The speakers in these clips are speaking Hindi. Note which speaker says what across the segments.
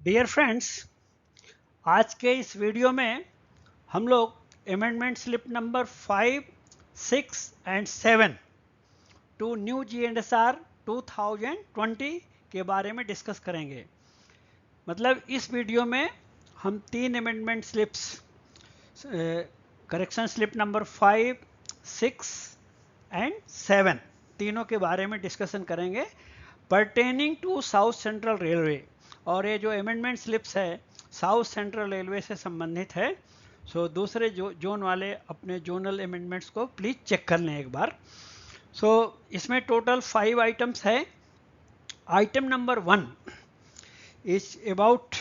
Speaker 1: डियर फ्रेंड्स, आज के इस वीडियो में हम लोग amendment slip number 5, 6 and 7 to new GNSR 2020 के बारे में डिस्कस करेंगे। मतलब इस वीडियो में हम तीन amendment slips, correction slip number 5, 6 and 7 तीनों के बारे में डिस्कशन करेंगे pertaining to South Central Railway. और ये जो अमेंडमेंट स्लिप्स है साउथ सेंट्रल रेलवे से संबंधित है। सो दूसरे जोन वाले अपने जोनल अमेंडमेंट्स को प्लीज चेक कर लें एक बार। सो इसमें टोटल 5 आइटम्स है। Item number 1 is about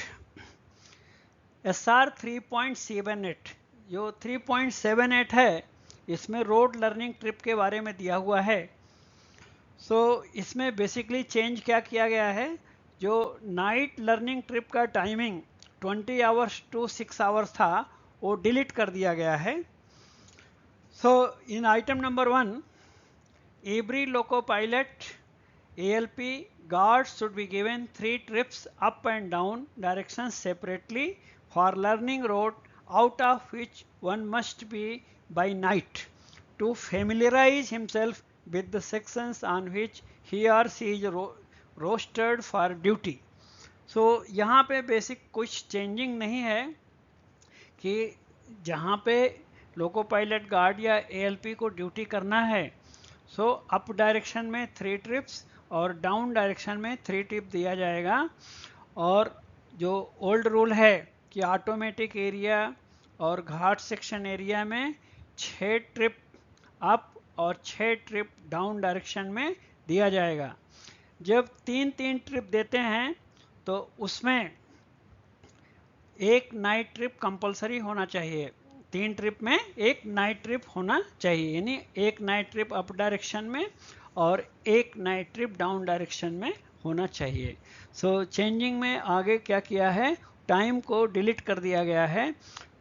Speaker 1: SR 3.78। जो 3.78 है इसमें रोड लर्निंग ट्रिप के बारे में दिया हुआ है। इसमें बेसिकली चेंज क्या किया गया है, जो नाइट लर्निंग ट्रिप का टाइमिंग 20 आवर्स टू 6 आवर्स था वो डिलीट कर दिया गया है। In item number 1, every loco pilot ALP guards should be given 3 trips up and down directions separately for learning road, out of which one must be by night, to familiarize himself with the sections on which he or she is rostered for duty. यहाँ पे बेसिक कुछ चेंजिंग नहीं है कि जहाँ पे लोको पायलट गार्ड या ALP को ड्यूटी करना है अप डायरेक्शन में 3 ट्रिप्स और डाउन डायरेक्शन में 3 ट्रिप दिया जाएगा। और जो ओल्ड रूल है कि ऑटोमेटिक एरिया और घाट सेक्शन एरिया में 6 ट्रिप अप और 6 ट्रिप डाउन डायरेक्शन में दिया जाएगा। जब 3-3 ट्रिप देते हैं तो उसमें एक नाइट ट्रिप कंपलसरी होना चाहिए। 3 ट्रिप में एक नाइट ट्रिप होना चाहिए, यानी एक नाइट ट्रिप अप डायरेक्शन में और एक नाइट ट्रिप डाउन डायरेक्शन में होना चाहिए। चेंजिंग में आगे क्या किया है, टाइम को डिलीट कर दिया गया है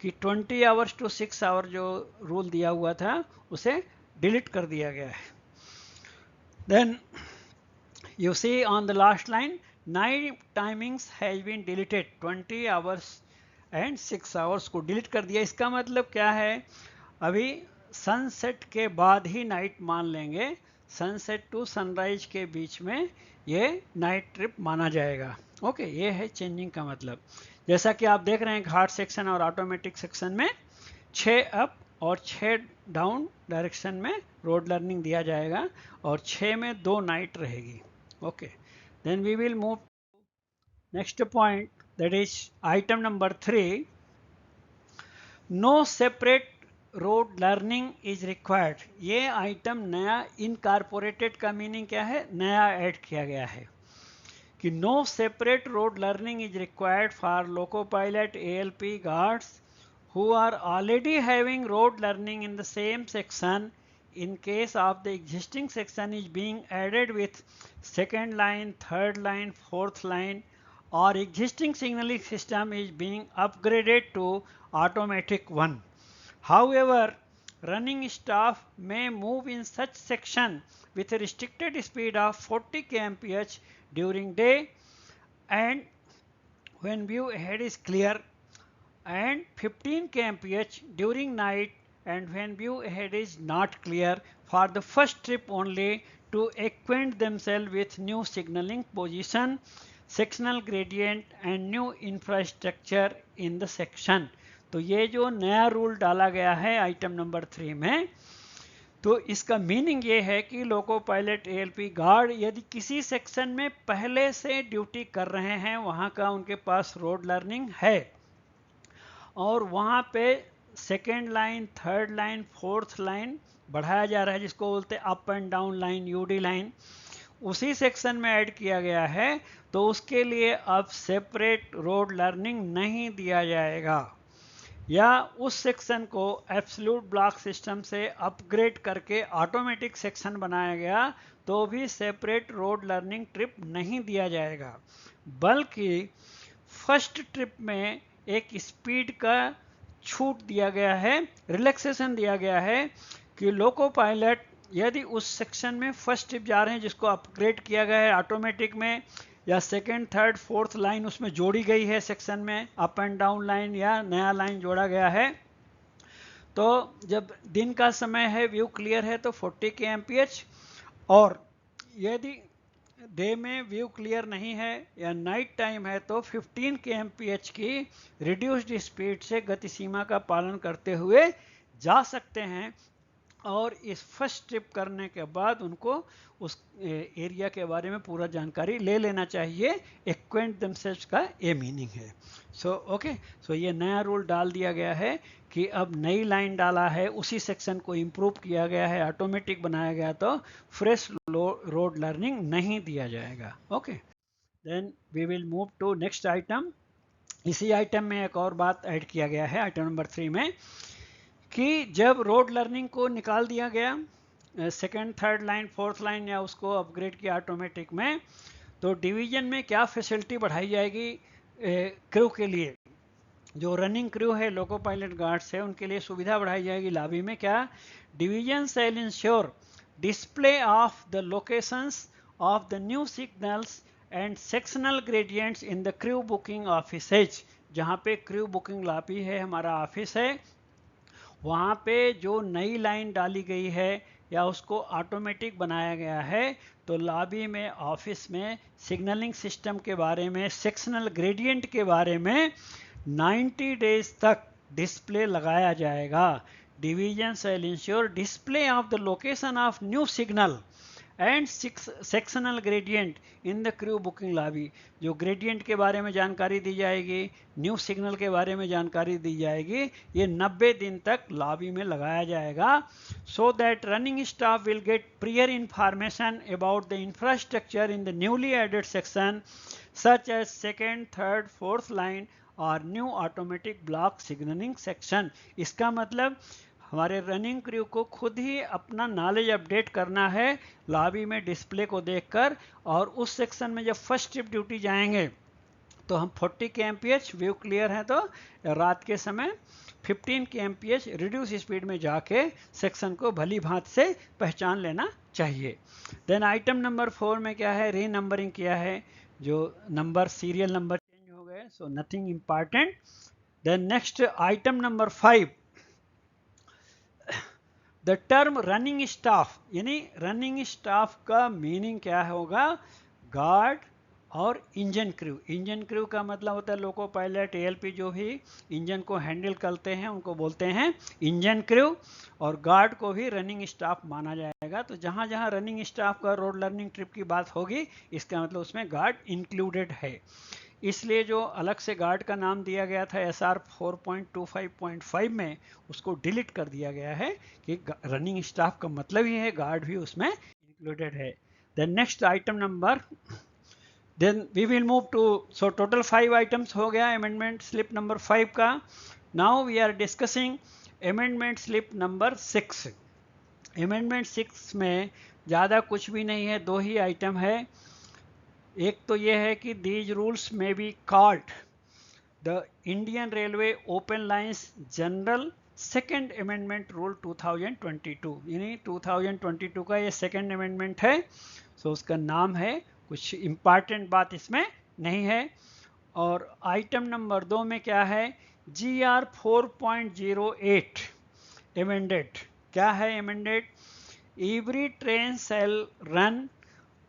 Speaker 1: कि 20 आवर्स टू 6 आवर जो रूल दिया हुआ था उसे डिलीट कर दिया गया है। Then you see on the last line, night timings has been deleted, 20 hours and 6 hours को डिलीट कर दिया। इसका मतलब क्या है, अभी सनसेट के बाद ही नाइट मान लेंगे। सनसेट टू सनराइज के बीच में ये नाइट ट्रिप माना जाएगा। ओके, ये है चेंजिंग का मतलब। जैसा कि आप देख रहे हैं घाट सेक्शन और ऑटोमेटिक सेक्शन में 6 अप और 6 डाउन डायरेक्शन में रोड लर्निंग दिया जाएगा और 6 में 2 नाइट रहेगी। Okay, then we will move next point, that is item number 3. No separate road learning is required. ये आइटम नया इनकॉर्पोरेटेड का मीनिंग क्या है, नया ऐड किया गया है कि no separate road learning is required for loco pilot ALP guards who are already having road learning in the same section in case of the existing section is being added with second line, third line, fourth line, or existing signaling system is being upgraded to automatic one. However, running staff may move in such section with a restricted speed of 40 kmph during day and when view ahead is clear, and 15 kmph during night and when view ahead is not clear, for the first trip only, to acquaint themselves with new signaling position, sectional gradient and new infrastructure in the section. तो ये जो नया रूल डाला गया है आइटम नंबर 3 में, तो इसका मीनिंग ये है कि लोको पायलट ALP गार्ड यदि किसी सेक्शन में पहले से ड्यूटी कर रहे हैं, वहाँ का उनके पास रोड लर्निंग है और वहाँ पे second line, third line, fourth line बढ़ाया जा रहा है, जिसको बोलते हैं up and down line, UD line, उसी सेक्शन में ऐड किया गया है, तो उसके लिए अब सेपरेट रोड लर्निंग नहीं दिया जाएगा। या उस सेक्शन को एब्सोल्यूट ब्लॉक सिस्टम से अपग्रेड करके ऑटोमेटिक सेक्शन बनाया गया तो भी सेपरेट रोड लर्निंग ट्रिप नहीं दिया जाएगा, बल्कि फर्स्ट ट्रिप में एक स्पीड का छूट दिया गया है, रिलैक्सेशन दिया गया है कि लोको पायलट यदि उस सेक्शन में फर्स्ट ट्रिप जा रहे हैं जिसको अपग्रेड किया गया है ऑटोमेटिक में, या सेकेंड थर्ड फोर्थ लाइन उसमें जोड़ी गई है सेक्शन में, अप एंड डाउन लाइन या नया लाइन जोड़ा गया है। तो जब दिन का समय है, व्यू क्लियर है, तो 40 kmph, और यदि डे में व्यू क्लियर नहीं है या नाइट टाइम है तो 15 kmph की रिड्यूस्ड स्पीड से गति सीमा का पालन करते हुए जा सकते हैं। और इस फर्स्ट ट्रिप करने के बाद उनको उस एरिया के बारे में पूरा जानकारी ले लेना चाहिए। एक्वेंट देमसेल्व्स का ये मीनिंग है। सो ये नया रूल डाल दिया गया है कि अब नई लाइन डाला है, उसी सेक्शन को इम्प्रूव किया गया है, ऑटोमेटिक बनाया गया, तो फ्रेश रोड लर्निंग नहीं दिया जाएगा। Okay, then we will move to next item. इसी आइटम में एक और बात ऐड किया गया है आइटम नंबर 3 में, कि जब रोड लर्निंग को निकाल दिया गया second third line fourth line या उसको अपग्रेड किया ऑटोमेटिक में, तो डिवीजन में क्या फैसिलिटी बढ़ाई जाएगी क्रू के लिए। जो रनिंग क्रू है, लोको पायलट गार्ड्स है, उनके लिए सुविधा बढ़ाई जाएगी लॉबी में। क्या? Division shall ensure display of the locations of the new signals and sectional gradients in the crew booking offices. जहाँ पे क्रू बुकिंग लॉबी है, हमारा ऑफिस है, वहाँ पे जो नई लाइन डाली गई है या उसको ऑटोमेटिक बनाया गया है, तो लॉबी में ऑफिस में सिग्नलिंग सिस्टम के बारे में, सेक्शनल ग्रेडियंट के बारे में 90 डेज तक डिस्प्ले लगाया जाएगा। Division shall ensure display of the location of new signal and sectional gradient in the crew booking lobby. जो ग्रेडियंट के बारे में जानकारी दी जाएगी, न्यू सिग्नल के बारे में जानकारी दी जाएगी, ये 90 दिन तक लॉबी में लगाया जाएगा, so that running staff will get prior information about the infrastructure in the newly added section such as second third fourth line और new automatic block signalling section. इसका मतलब हमारे रनिंग क्रू को खुद ही अपना नॉलेज अपडेट करना है लॉबी में डिस्प्ले को देखकर, और उस सेक्शन में जब फर्स्ट ट्रिप ड्यूटी जाएंगे तो हम 40 kmph व्यू क्लियर है तो रात के समय 15 kmph रिड्यूस स्पीड में जाके सेक्शन को भली भांत से पहचान लेना चाहिए। देन आइटम नंबर 4 में क्या है, री नंबरिंग किया है, जो नंबर सीरियल नंबर चेंज हो गए, so nothing important. Then next item number 5, the term running staff, यानी रनिंग स्टाफ का मीनिंग क्या होगा, गार्ड और इंजन क्रू। इंजन क्रू का मतलब होता है लोको पायलट, एएलपी जो भी इंजन को हैंडल करते हैं उनको बोलते हैं इंजन क्रू, और गार्ड को भी रनिंग स्टाफ माना जाएगा। तो जहाँ जहाँ रनिंग स्टाफ का रोड लर्निंग ट्रिप की बात होगी, इसका मतलब उसमें गार्ड इंक्लूडेड है। इसलिए जो अलग से गार्ड का नाम दिया गया था SR 4.25.5 में, उसको डिलीट कर दिया गया है कि रनिंग स्टाफ का मतलब ही है गार्ड भी उसमें इंक्लूडेड है। Then next item number, then we will move to, so total 5 items हो गया अमेंडमेंट स्लिप नंबर 5 का। Now we are discussing amendment slip number 6। Amendment 6 में ज़्यादा कुछ भी नहीं है, 2 ही आइटम है। एक तो ये है कि दीज रूल्स में be called the Indian railway open lines general second amendment rule 2022, यानी 2022 का ये सेकेंड अमेंडमेंट है। सो उसका नाम है, कुछ इम्पॉर्टेंट बात इसमें नहीं है। और आइटम नंबर 2 में क्या है, GR 4.08 अमेंडेड। क्या है amended? Every train shall run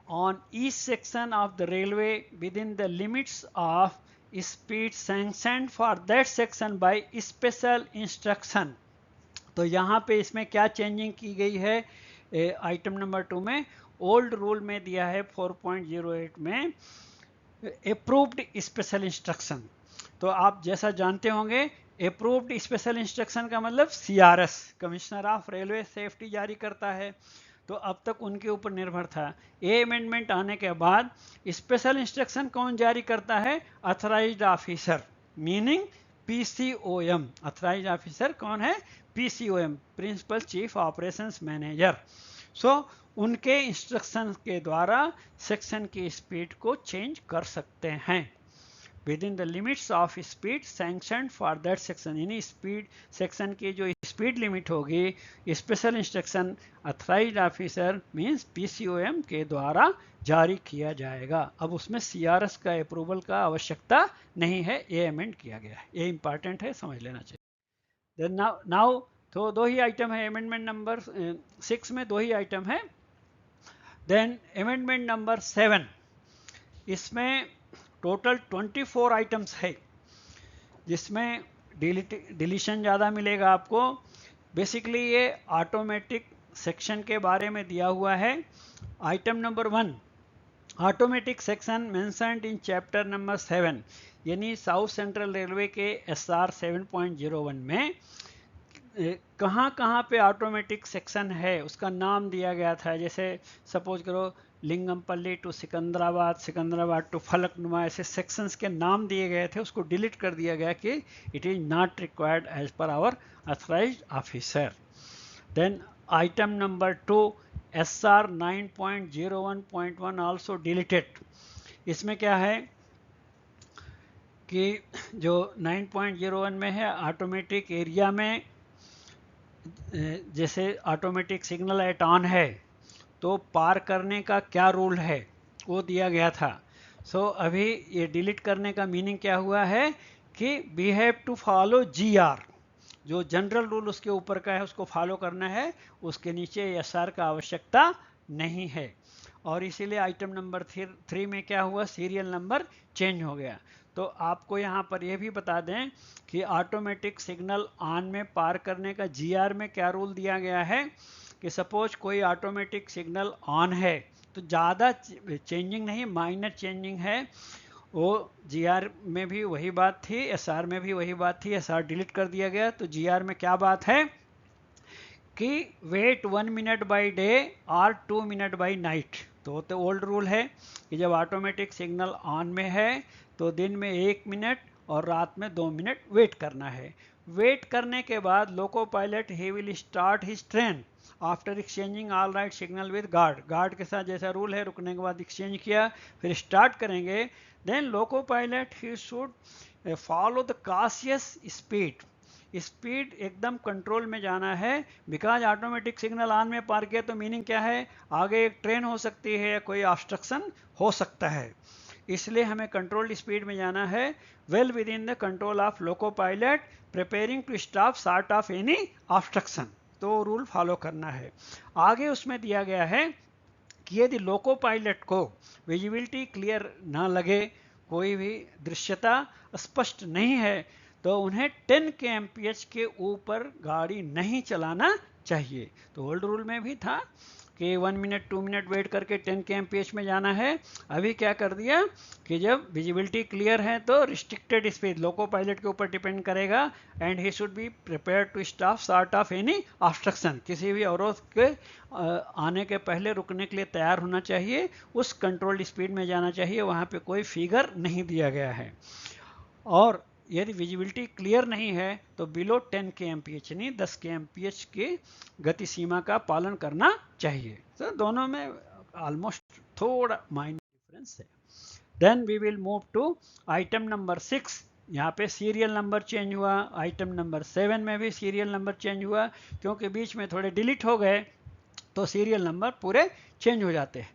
Speaker 1: on each section of the railway within the limits of speed sanctioned for that section by special instruction। तो यहाँ पे इसमें क्या चेंजिंग की गई है आइटम नंबर 2 में, ओल्ड रूल में दिया है 4.08 में अप्रूव्ड स्पेशल इंस्ट्रक्शन। तो आप जैसा जानते होंगे, अप्रूव्ड स्पेशल इंस्ट्रक्शन का मतलब CRS, commissioner of railway safety जारी करता है। तो अब तक उनके ऊपर निर्भर था। ये अमेंडमेंट आने के बाद स्पेशल इंस्ट्रक्शन कौन जारी करता है? Authorised officer, meaning PCOM। Authorised officer कौन है? PCOM, principal chief operations manager. So उनके इंस्ट्रक्शन के द्वारा सेक्शन की स्पीड को चेंज कर सकते हैं। With in the limits of speed sanction for that section, यानी स्पीड सेक्शन की जो स्पीड लिमिट होगी स्पेशल इंस्ट्रक्शन अथराइज्ड ऑफिसर मींस पीसीओएम के द्वारा जारी किया जाएगा। अब उसमें सीआरएस का अप्रूवल का आवश्यकता नहीं है, ये अमेंड किया गया है, ये इंपॉर्टेंट है, समझ लेना चाहिए। देन नाउ तो दो ही आइटम है अमेंडमेंट नंबर 6 में, दो ही आइटम है। देन अमेंडमेंट नंबर 7, इसमें टोटल 24 आइटम्स है, जिसमें डिलीशन ज़्यादा मिलेगा आपको। बेसिकली ये ऑटोमेटिक सेक्शन के बारे में दिया हुआ है। Item number 1, automatic section mentioned in chapter number 7, यानी साउथ सेंट्रल रेलवे के SR 7.01 में कहाँ कहाँ पे ऑटोमेटिक सेक्शन है उसका नाम दिया गया था। जैसे सपोज करो लिंगमपल्ली टू सिकंदराबाद, सिकंदराबाद टू फलकनुमा, ऐसे सेक्शंस के नाम दिए गए थे, उसको डिलीट कर दिया गया कि it is not required as per our authorised officer. Then item number 2, SR 9.01.1 also deleted. इसमें क्या है कि जो 9.01 में है ऑटोमेटिक एरिया में जैसे ऑटोमेटिक सिग्नल एट ऑन है तो पार करने का क्या रूल है वो दिया गया था। सो अभी ये डिलीट करने का मीनिंग क्या हुआ है कि we have to follow GR, जो जनरल रूल उसके ऊपर का है उसको फॉलो करना है, उसके नीचे SR का आवश्यकता नहीं है। और इसीलिए आइटम नंबर 3 में क्या हुआ, सीरियल नंबर चेंज हो गया। तो आपको यहाँ पर यह भी बता दें कि ऑटोमेटिक सिग्नल ऑन में पार करने का GR में क्या रूल दिया गया है कि सपोज कोई ऑटोमेटिक सिग्नल ऑन है तो ज़्यादा चेंजिंग नहीं, माइनर चेंजिंग है, वो GR में भी वही बात थी, SR में भी वही बात थी, SR डिलीट कर दिया गया। तो GR में क्या बात है कि वेट 1 मिनट बाई डे और 2 मिनट बाई नाइट। तो ओल्ड रूल है कि जब ऑटोमेटिक सिग्नल ऑन में है तो दिन में 1 मिनट और रात में 2 मिनट वेट करना है। वेट करने के बाद लोको pilot he will start his train after exchanging all write signal with guard. Guard के साथ जैसा रूल है रुकने के बाद एक्सचेंज किया फिर स्टार्ट करेंगे। Then loco pilot he should follow the cautious speed, speed एकदम कंट्रोल में जाना है। बिकॉज ऑटोमेटिक सिग्नल ऑन में पार किया तो मीनिंग क्या है, आगे एक ट्रेन हो सकती है या कोई ऑब्स्ट्रक्शन हो सकता है, इसलिए हमें कंट्रोल्ड स्पीड में जाना है। Well within the control of loco pilot preparing to stop short of any obstruction, तो रूल फॉलो करना है। आगे उसमें दिया गया है कि यदि लोको पायलट को विजिबिलिटी क्लियर ना लगे, कोई भी दृश्यता स्पष्ट नहीं है, तो उन्हें 10 kmph के ऊपर गाड़ी नहीं चलाना चाहिए। तो ओल्ड रूल में भी था कि 1 मिनट 2 मिनट वेट करके 10 kmph में जाना है। अभी क्या कर दिया कि जब विजिबिलिटी क्लियर है तो रिस्ट्रिक्टेड स्पीड लोको पायलट के ऊपर डिपेंड करेगा and he should be prepare to stop short of any obstruction, किसी भी अवरोध के आने के पहले रुकने के लिए तैयार होना चाहिए, उस कंट्रोल्ड स्पीड में जाना चाहिए, वहाँ पे कोई फिगर नहीं दिया गया है। और यदि विजिबिलिटी क्लियर नहीं है तो बिलो 10 kmph नहीं 10 kmph की गति सीमा का पालन करना चाहिए। तो दोनों में ऑलमोस्ट थोड़ा माइनर डिफरेंस है। Then we will move to item number 6। यहाँ पे सीरियल नंबर चेंज हुआ, आइटम नंबर 7 में भी सीरियल नंबर चेंज हुआ, क्योंकि बीच में थोड़े डिलीट हो गए तो सीरियल नंबर पूरे चेंज हो जाते हैं।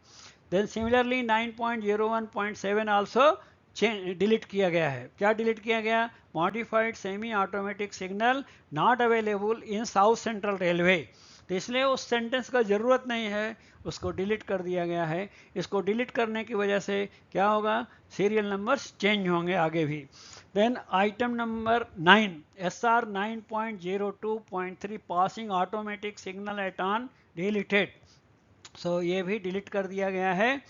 Speaker 1: देन सिमिलरली 9.01.7 आल्सो डिलीट किया गया है। क्या डिलीट किया गया, modified semi automatic signal not available in south Central railway. तो इसलिए उस सेंटेंस का ज़रूरत नहीं है, उसको डिलीट कर दिया गया है। इसको डिलीट करने की वजह से क्या होगा, सीरियल नंबर्स चेंज होंगे आगे भी। Then item number 9, SR 9.02.3 passing automatic signal at on deleted. So ये भी डिलीट कर दिया गया है।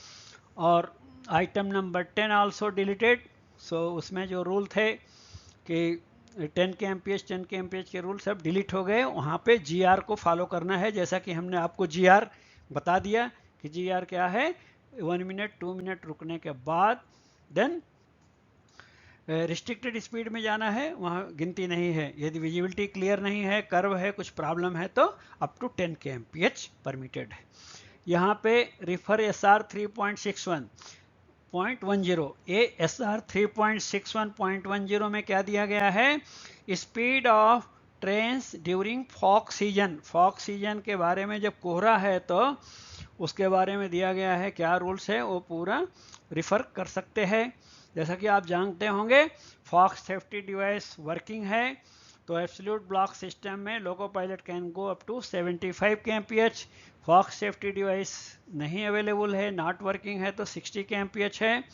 Speaker 1: और item number 10 also deleted. So उसमें जो रूल थे कि 10 kmph के रूल सब डिलीट हो गए, वहाँ पे GR को फॉलो करना है, जैसा कि हमने आपको GR बता दिया कि GR क्या है, 1 मिनट 2 मिनट रुकने के बाद देन रिस्ट्रिक्टेड स्पीड में जाना है, वहाँ गिनती नहीं है। यदि विजिबिलिटी क्लियर नहीं है, कर्व है, कुछ प्रॉब्लम है तो अप टू 10 kmph परमिटेड है। यहाँ पे रिफर SR 3.61 3.10 ASR 3.61.10 में क्या दिया गया है, speed of trains during fog season. Fog season के बारे में जब कोहरा है तो उसके बारे में दिया गया है, क्या रूल्स है वो पूरा रिफर कर सकते हैं। जैसा कि आप जानते होंगे फॉग सेफ्टी डिवाइस वर्किंग है तो एब्सोल्यूट ब्लॉक सिस्टम में loco pilot can go up to 75 kmph। Fog safety device नहीं अवेलेबल है, नॉट वर्किंग है तो 60 kmph है।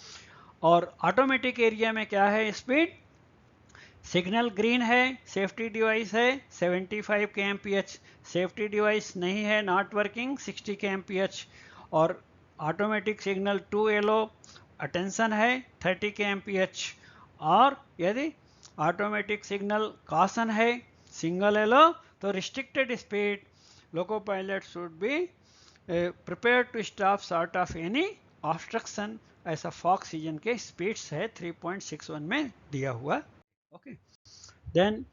Speaker 1: और ऑटोमेटिक एरिया में क्या है स्पीड, सिग्नल ग्रीन है, सेफ्टी डिवाइस है 75 kmph, सेफ्टी डिवाइस नहीं है नॉट वर्किंग 60 kmph। और ऑटोमेटिक सिग्नल 2 येलो अटेंशन है 30 kmph। और यदि ऑटोमेटिक सिग्नल कॉशन है सिंगल येलो तो restricted speed loco pilot should be prepare to stop short of any obstruction. ऐसा फॉग सीजन के स्पीड्स है 3.61 में दिया हुआ। Okay, then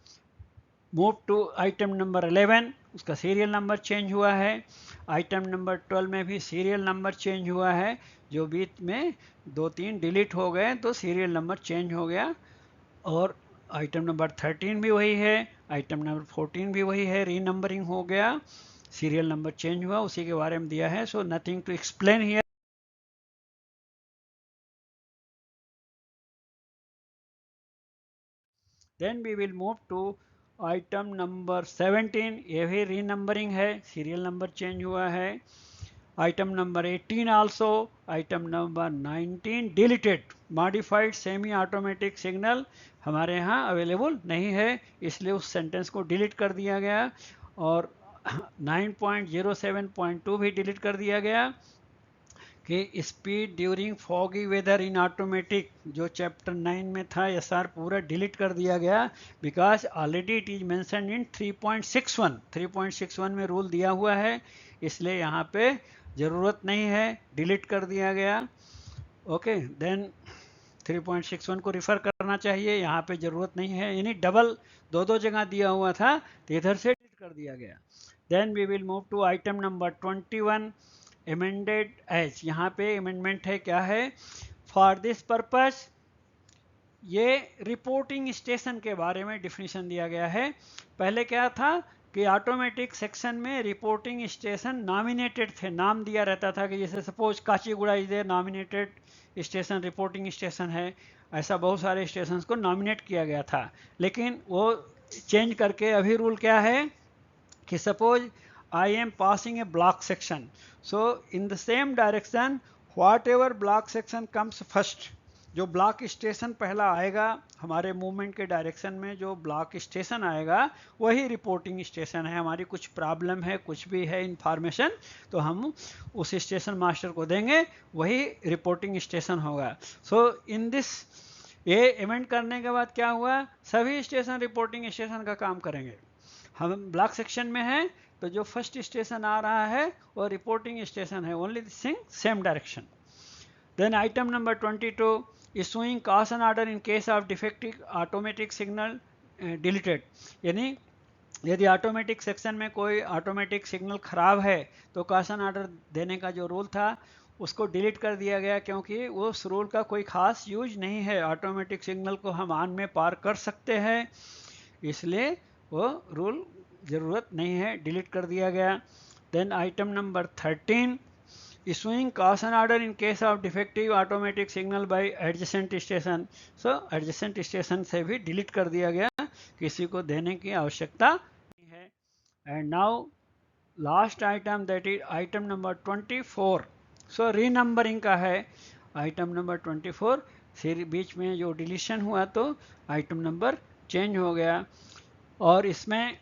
Speaker 1: move to item number 11, उसका सीरियल नंबर चेंज हुआ है। आइटम नंबर 12 में भी सीरियल नंबर चेंज हुआ है, जो बीच में 2-3 डिलीट हो गए तो सीरियल नंबर चेंज हो गया। और आइटम नंबर 13 भी वही है, आइटम नंबर 14 भी वही है, रीनंबरिंग हो गया, सीरियल नंबर चेंज हुआ, उसी के बारे में दिया है। So nothing to explain here. Then we will move to item number 17, ये भी रीनंबरिंग है, सीरियल नंबर चेंज हुआ है। Item number 18 also. Item number 19 deleted, modified semi automatic signal हमारे यहाँ अवेलेबल नहीं है, इसलिए उस सेंटेंस को डिलीट कर दिया गया। और 9.07.2 भी डिलीट कर दिया गया कि speed during foggy weather in automatic, जो चैप्टर 9 में था एसआर पूरा डिलीट कर दिया गया, because already it is mention in 3.61 में रूल दिया हुआ है, इसलिए यहाँ पे ज़रूरत नहीं है, डिलीट कर दिया गया। ओके, देन 3.61 को रिफ़र करना चाहिए, यहाँ पे ज़रूरत नहीं है, यानी डबल दो जगह दिया हुआ था तो इधर से डिलीट कर दिया गया। Then we will move to item number 21, amended as. यहाँ पे अमेंडमेंट है, क्या है, फॉर दिस पर्पस ये रिपोर्टिंग स्टेशन के बारे में डिफिनीशन दिया गया है। पहले क्या था कि ऑटोमेटिक सेक्शन में रिपोर्टिंग स्टेशन नॉमिनेटेड थे, नाम दिया रहता था कि जैसे suppose Kacheguda is a nominated station, reporting station है, ऐसा बहुत सारे स्टेशन को नॉमिनेट किया गया था। लेकिन वो चेंज करके अभी रूल क्या है कि suppose I am passing a block section, so in the same direction whatever block section comes first, जो ब्लॉक स्टेशन पहला आएगा हमारे मूवमेंट के डायरेक्शन में, जो ब्लॉक स्टेशन आएगा वही रिपोर्टिंग स्टेशन है। हमारी कुछ प्रॉब्लम है, कुछ भी है इंफॉर्मेशन, तो हम उस स्टेशन मास्टर को देंगे, वही रिपोर्टिंग स्टेशन होगा। सो इन दिस, ये इवेंट करने के बाद क्या हुआ, सभी स्टेशन रिपोर्टिंग स्टेशन का काम करेंगे। हम ब्लॉक सेक्शन में हैं तो जो फर्स्ट स्टेशन आ रहा है वो रिपोर्टिंग स्टेशन है, only thing same direction. Then item number 22, issuing caution order in case of defective automatic signal deleted, यानी यदि ऑटोमेटिक सेक्शन में कोई ऑटोमेटिक सिग्नल खराब है तो कॉशन ऑर्डर देने का जो रूल था उसको डिलीट कर दिया गया, क्योंकि उस रूल का कोई खास यूज नहीं है, ऑटोमेटिक सिग्नल को हम ऑन में पार कर सकते हैं, इसलिए वो रूल ज़रूरत नहीं है, डिलीट कर दिया गया। Then item number 13, issuing caution order in case of defective automatic signal by adjacent station. So adjacent station से भी डिलीट कर दिया गया, किसी को देने की आवश्यकता नहीं है। And now last item, that is item number 24। सो रीनंबरिंग का है आइटम नंबर 24, फिर बीच में जो डिलीशन हुआ तो आइटम नंबर चेंज हो गया, और इसमें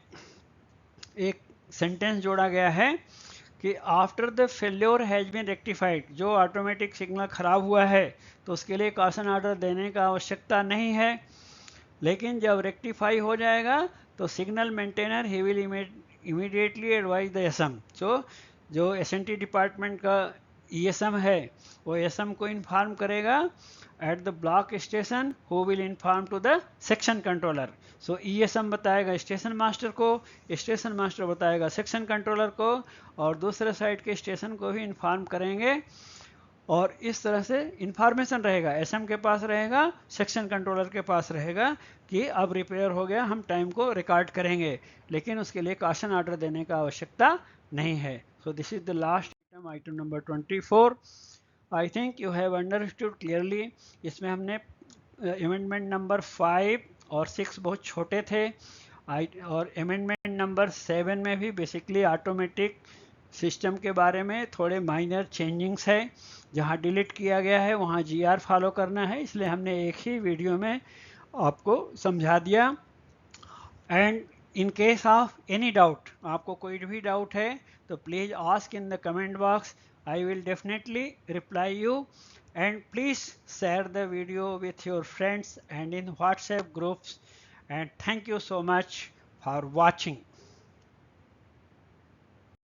Speaker 1: एक सेंटेंस जोड़ा गया है कि after the failure has been rectified, जो ऑटोमेटिक सिग्नल खराब हुआ है तो उसके लिए कॉशन ऑर्डर देने का आवश्यकता नहीं है, लेकिन जब रेक्टिफाई हो जाएगा तो सिग्नल मेंटेनर ही will immediately advise the SM. So जो एसएनटी डिपार्टमेंट का ईएसएम है वो एसएम को इन्फॉर्म करेगा at the block station, who will inform to the section controller. So ESM बताएगा स्टेशन मास्टर को, स्टेशन मास्टर बताएगा सेक्शन कंट्रोलर को, और दूसरे साइड के स्टेशन को भी इन्फॉर्म करेंगे और इस तरह से इंफॉर्मेशन रहेगा, एसएम के पास रहेगा, सेक्शन कंट्रोलर के पास रहेगा कि अब रिपेयर हो गया, हम टाइम को रिकॉर्ड करेंगे, लेकिन उसके लिए कॉशन ऑर्डर देने का आवश्यकता नहीं है। So this is the last item, item number 24। I think you have understood clearly. इसमें हमने अमेंडमेंट नंबर 5 और 6 बहुत छोटे थे, और अमेंडमेंट नंबर 7 में भी बेसिकली ऑटोमेटिक सिस्टम के बारे में थोड़े माइनर चेंजिंग्स है, जहां डिलीट किया गया है वहां जीआर फॉलो करना है, इसलिए हमने एक ही वीडियो में आपको समझा दिया। And in case of any doubt, आपको कोई भी डाउट है तो please ask in the comment box, I will definitely reply you. And please share the video with your friends and in WhatsApp groups, and thank you so much for watching.